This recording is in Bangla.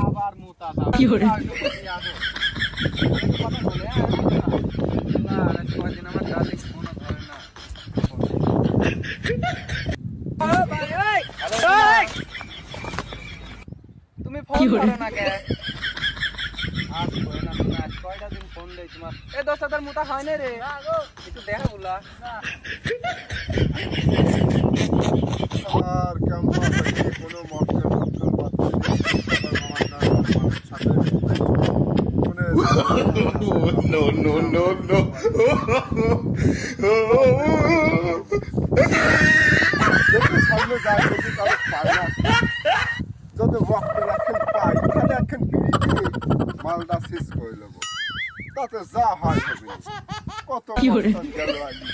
আবার মুতা দাও কি করে? কথা বলে না কয়দিন আমার দাদি ফোন ধরে না তুমি ফোন করো না কে আজ করে না তুমি আজ কয়টা দিন ফোন দেই তোমার এ 10,000 মুতা হয় না রে একটু দেখা বলা আর কেমন আছে কোনো মক্কেল পাচ্ছে No, no, no, no. সামনে যায় যদি কারো পায় না যদি মক্কেল এখন পাই তাহলে এখন বিড়ি দিয়ে মালটা শেষ করে নেবো তাতে যা হয় হবে কত গেল আগে